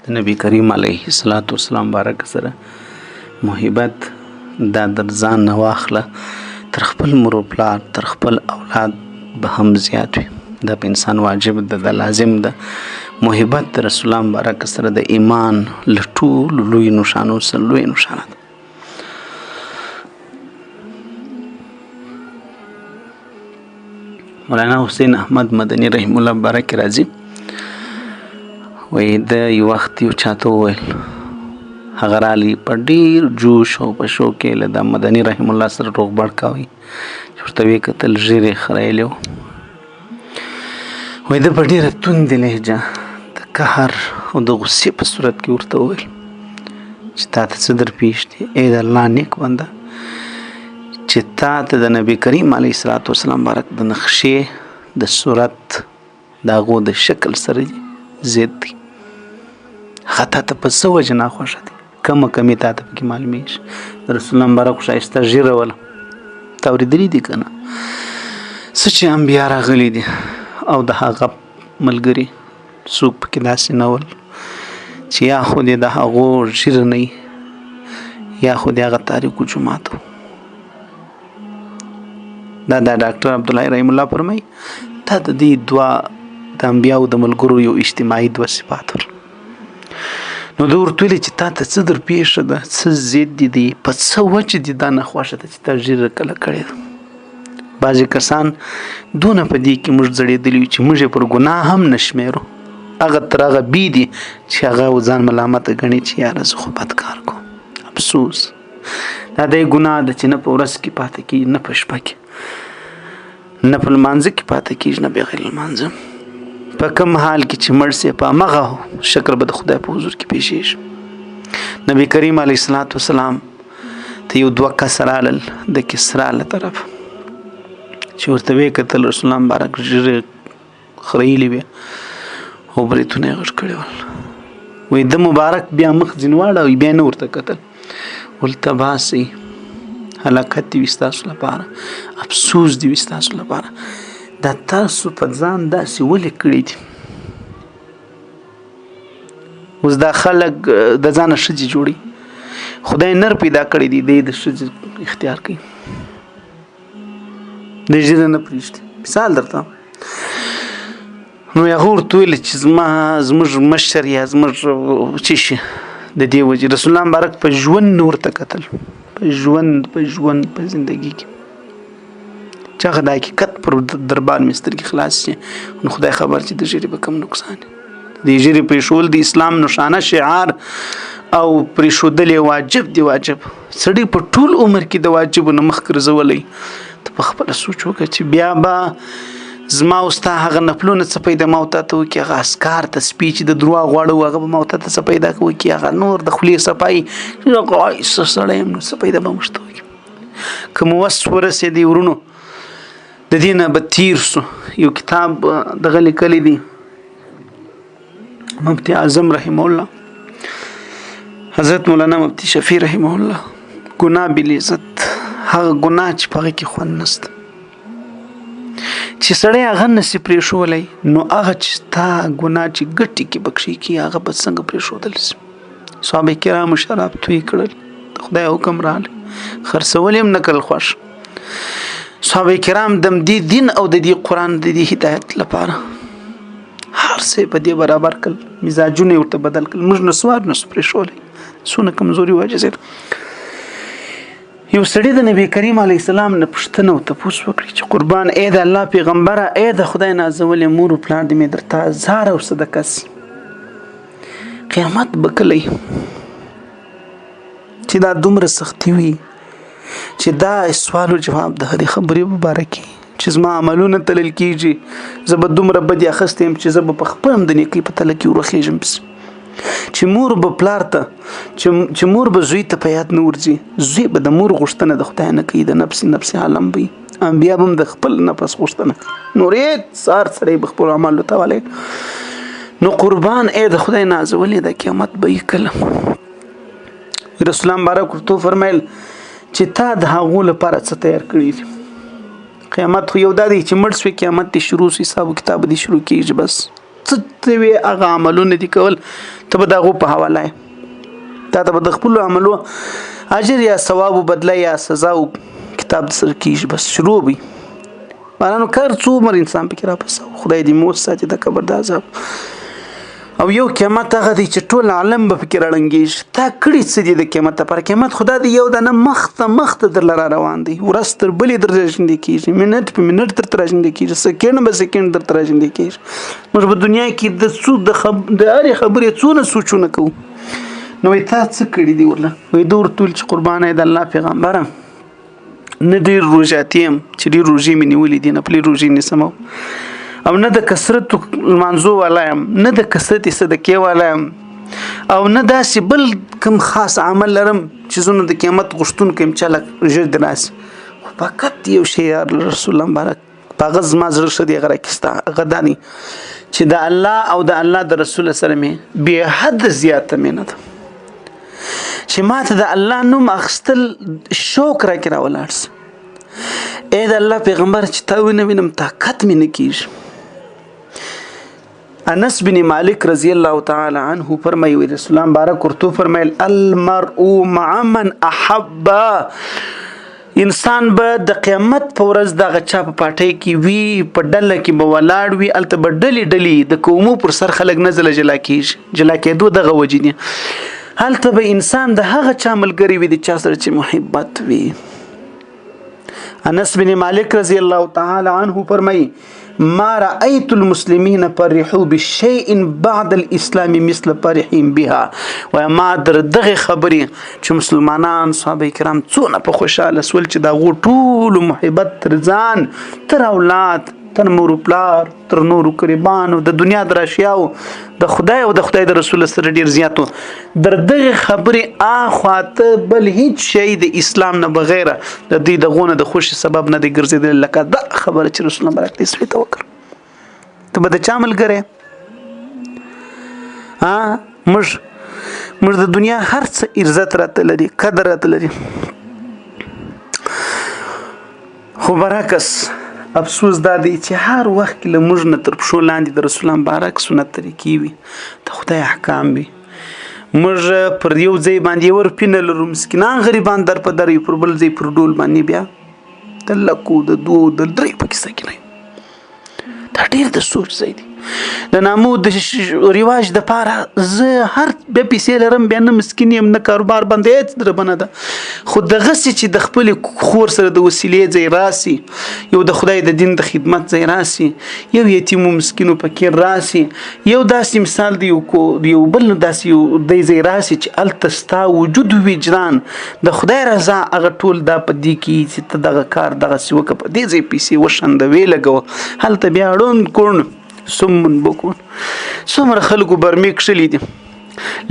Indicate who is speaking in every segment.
Speaker 1: د نبی کریم علیه الصلاة والسلام بارک سره محبت دا در ځان نه واخله تر خپل مور و پلار تر خپل اولاد به هم زیات وي. دا په انسان واجب ده، دا لازم ده. محبت د رسول الله مبارک سره د ایمان له ټولو لوی نښانو سره لوی نښانه ده. مولانا حسین احمد مدني رحم الله مبارک راځي وایي د یو وخت یو چاته وویل هغه رالی په ډېر جوش او په شو کې له د مدني رحم الله سره روغبړ کوي چې ورته ویې کتل ږیرې خریلی وو. وایي د په ډېره توندې لهجه د قهر او د غصې په صورت کې ورته وویل چې تا ته څه در پیښ دي ای د الله نیک بنده چې تا ته د نبي کریم علیه الصلاة والسلام مبارک د نقشې د صورت د هغو د شکل سره ضد دي. هغه تا ته په څه وجه ناخوښه دي؟ کمه کمې تا ته پکې معلومیږي. د رسول الله مبارک ښایسته ږیره وله تا اورېدلي دي که نه؟ څه چې انبیا راغلي دي او د هغه ملګري څوک پکې داسې نه ول چې یا خو دې د هغو ږیره نه یا خو دې هغه تاریکو جومات و. دا ډاکټر عبدالله رحم الله فرمایي دا د دې دوه د انبیاو د ملګرو یو اجتماعي دوه صفات ول. نو ده ورته ویلې چې تا ته څه در پېښه ده، څه ضد دي، په څه وجه دې دا ناخوښه ده چې تا ږیره کله کړې ده. بعضې کسان دونه په دې کې موږ ځړېدلي یو چې موږ یې پر ګناه هم نه شمېرو. هغه تر هغه بې دي چې هغه ځان ملامته ګڼي چې یاره زه خو بد کار کوم. افسوس دا دی ګناه ده چې نه په ورځ کې پاتې کېږي، نه په شپه کې، نه په لمانځه کې پاتې کېږي، نه بغیر لمانځه. په کوم حال کې چې مړ سي په همغه شکل به د خدای په حضور کې پیښیږي. نبی کریم علیه الصلاة والسلام ته یو دوه کس رالل د کسرا له طرف چې ورته ویې کتل رسول الله مبارک ږیرې خریلې وې او بریتونه یې غټ کړي ول. وایي د مبارک بیا مخ ځینې واړوي بیا نه ورته کتل ول تباسئ هلاکت دي وي ستاسو لپاره، افسوس دي وي ستاسو لپاره. دا تاسو په ځان داسې ولې کړي دي؟ اوس دا خلک د ځانه ښځې جوړي، خدای نر پیدا کړي دي دی د ښځې اختیار کوي، د ږیره نه پرېږدي. مثال درته نو هغه ورته ویل چې زموږ مشر یا زموږ څه شي د دې وجې رسول الله مبارک په ژوند نه ورته کتل، په ژوند په زندګي کې چې هغه د حقیقت پر دربار مې سترګې خلاص شي نو خدای خبر چې د ږیرې به کوم نقصان دی. د ږیرې پرېښودل د اسلام نښانه شعار او پرېښودل یې واجب دی. واجب سړی په ټول عمر کې د واجبو نه مخ ګرځولی. ته په خپله سوچ وکړه چې بیا به زما او ستا هغه نفلونه څه پیدا ما او تا ته وکړي، هغه اسکار تسبیح چې د درواغ واړو هغه به ما او تا ته څه پیدا وکړي، هغه نور د خولې صفایي ښه سړی یم نو څه پیدا به موږ ته وکړي. که مو وس ورسېدی ورونو د دې نه به تیر سو. یو کتاب دغه لیکلی دی مفتي اعظم رحمه الله حضرت مولانا مفتي شفیع رحمه الله ګناه بالعزت، هغه ګناه چې په هغه کې خوند نشته چې سړی هغه نسي پرېښولی نو هغه چې ستا ګناه چې ګټې کې بخښي کي هغه به څنګه پرېښودل شي. صحابه کرامو شراب توی کړل، د خدای حکم راغلی، خرڅول یې هم نه کړل خوښ. صحابه کرام د دې دین او د دې قرآن د دې هدایت لپاره هر څه په دې برابر کړل، مزاجونه یې ورته بدل کړل. موږ نسوار نسو پرېښولی، څونه کمزوري وجه ده. یو سړی د نبی کریم علیه السلام نه پوښتنه او تپوس وکړي چې قربان ای د الله پیغمبره، ای د خدای نازولې مور و پلار دې مې درته زار او صدقه سي، قیامت به کله چې دا دومره سختي وي چې دا سوال او جواب د هرې خبرې مبارکي چې زما عملونه تلل کېږي، زه به دومره بدې اخیستی یم چې زه به په خپله هم د نیکۍ په تله کې ورخېږم پسې، چې مور به پلار ته چې مور به زوی ته په یاد نه ورځي، زوی به د مور غوښتنه د خدای نه کوي، د نفس عالم به انبیا به هم د خپل نفس غوښتنه کوي، نور سار سړی به خپل اعمالو ته والی. نو قربان ای د خدای نازولې د قیامت به یې کله. رسول الله مبارک ورته فرمیل چې تا د هغو لپاره څه تیار کړي دي؟ قیامت خو یو دا دی چې مړ سوې قیامت دې شروع سي، حساب کتاب دې شروع کېږي، بس څه ته وې هغه عملونه دي کول ته به د هغو په حواله یې تا ته به د خپلو عملو اجر یا ثواب و بدله یا سزا و کتاب د سره کېږي بس شروع وي مانانو کار څو عمر انسان پکې راپسو خدای دې مو ساتي د قبر د عذاب او یو قیامت هغه دی چې ټول عالم به پکې راړنګېږي تا کړي څه دي د قیامت لپاره قیامت خدا دې یو دانه مخته درله را روان دی ورځ تر بلې درته راژوندی کېږي منټ په منټ درته راژوندی کېږي سکنډ په سکنډ درته راژوندی کېږي موږ په دنیا کې د هرې خبرې څونه سوچونه کوو نو وایي تا څه کړي دي ورله وایي ده ورته ویل چې قربانه د الله پیغمبره نه ډېر روژاتي یم چې ډېر روژې مې نیولې دي نفلي روژې نیسم او نه د کثرت لمانځو والا یم نه د کثرت صدقې والا یم او نه داسې بل کوم خاص عمل لرم چې زه نو د قیامت غوښتونکی یم چې هلک ژر دې راسي خو فقط یو شی یا رسول الله مبارک په هغه زما زړه ښه دی هغه راکسته هغه دا دی چې د الله او د الله د رسول سره مې بې حده زیاته مینه ده چې ماته د الله نوم اخیستل شوق راکې راولاړ سه ای د الله پیغمبر چې تا ونه وینم طاقت مې نه کېږي انس بن مالک رضی الله تعالی عنه فرمایي رسول الله مبارک ورته فرمایل المرء مع من احب انسان به د قیامت په ورځ دغه چا په پاټۍ کې وي په ډله کې به ولاړ وي هلته به ډلې د قومو پر سر خلک نه ځله جلا کېږي جلا کېدو دغه وجې دي هلته به انسان د هغه چا ملګری وي د چا سره چې محبت وي انس بن مالک رضی الله تعالی عنه فرمایي ما رأيت المسلمين فرحوا بشيء بعد الاسلام مثل فرحهم بها وما در دغه خبرې چې مسلمانان صحابه کرام څونه په خوشاله سول چې دا غو ټول محبت تر ځان تر اولاد تر مور پلار تر نورو قربانو د دنیا د اشیاو د خدای او د خدای د رسول سره ډیر زیاتو در دغه خبرې اخواته بل هیڅ شی د اسلام نه بغیر د دې دغونه د خوشي سبب نه دی ګرځیدل لکه دا خبره چې رسول الله برکت یې توکل ته به د چا ملګری موږ د دنیا هر څه عزت راته لري قدر راته لري خو برعکس افسوس دا دی چې هر وخت کې له موږ نه تر پښو لاندې د رسول الله مبارک سنت طریقې وي د خدای احکام وي موږ پر یو ځای باندې یو روپۍ نه لرو مسکینان غریبان در په در یو پر بل ځای پر ډول باندې بیا د لکو د دوو د درې په کیسه کې نه دا ډېر د سوچ ځای دی د نامو د رواج د پاره زه هر بیا پیسې لرم بیا نه مسکین یم نه کاروبار باندې هېڅ دربنه ده خو دغسې چې د خپلې خور سره د وسیلې ځای راسي یو د خدای د دین د خدمت ځای راسي یو یتیمو مسکینو فقیر راسي یو داسې مثال دی یو بل داسې یو دی ځای راسي چې هلته ستا وجود وجدان د خدای رضا هغه ټول دا په دې کې چې ته دغه کار دغسې وکړه په دې ځای پیسې وشندوې لګوه هلته بیا ړوند کوڼ سمون بکون څومره خلکو برمې کښلي دي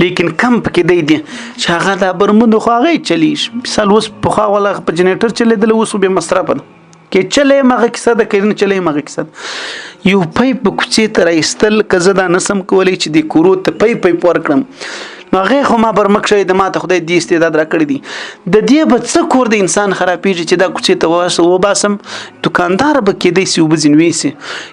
Speaker 1: لیکن کم پکې دی چې هغه دا برمونو خو هغه چلیږي مثال اوس پخوا والا په جنریټر چلیدل اوس بیا مصرفه ده کې چلې مغه کیسه ده کې نه چلې مغه کیسه یو پایپ کوڅې ته راایستل که زه دا نسم کولی چې د کورو ته پایپ ورکړم نو هغې خو ما برمک شوی د ما ته خدای دې استعداد راکړی دی د دې به څه کور د انسان خرابېږي چې دا کوڅې ته وباسم دوکاندار به کېدی سي اوبه ځینې ویسي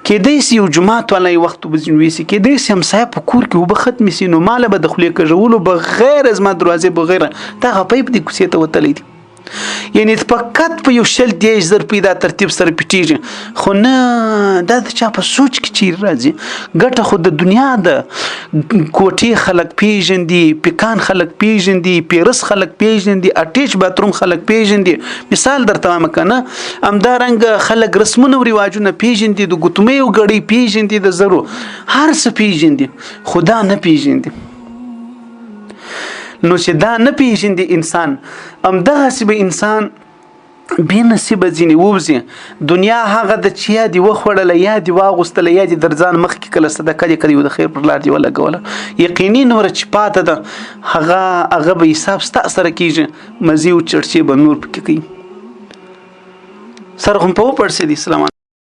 Speaker 1: کېدی سي یو جومات والا یې وخت اوبه ځینې ویسي کېدی سي همسایه په کور کې اوبه ختمې سي نو ماله به د خولې کږولو بغیر زما دروازې بغیره دغه پایپ دې کوڅې ته وتلی دی یعنی فقط په یو شل دیش زر پیدا ترتیب سره پټیږي خو نه دا د چا په سوچ کې چیرې راځي ګټه خو د دنیا ده کوټې خلک پیژندي پیکان خلک پیژندي پیرس خلک پیژندي اټیچ باتروم خلک پیژندي مثال درته وایم کنه همدارنګه خلک رسمونه او رواجونه پیژندي د ګوتمیو غړي پیژندي د زرو هر څه پیژندي خدا نه پیژندي نو چې دا نه پیژندي انسان همدغسې به انسان بې نصیبه ځینې ووځي دنیا هغه د چې یا دې وخوړله یا دې واغوستله یا دې در ځان مخکې کله صدقه دې کړې د خیر پر لار دې ولګوله یقیني نوره چې پاته ده هغه به حساب ستا سره کېږي مزې او چړچې به نور پکې کوي سر هم په وپړسېدي اسلام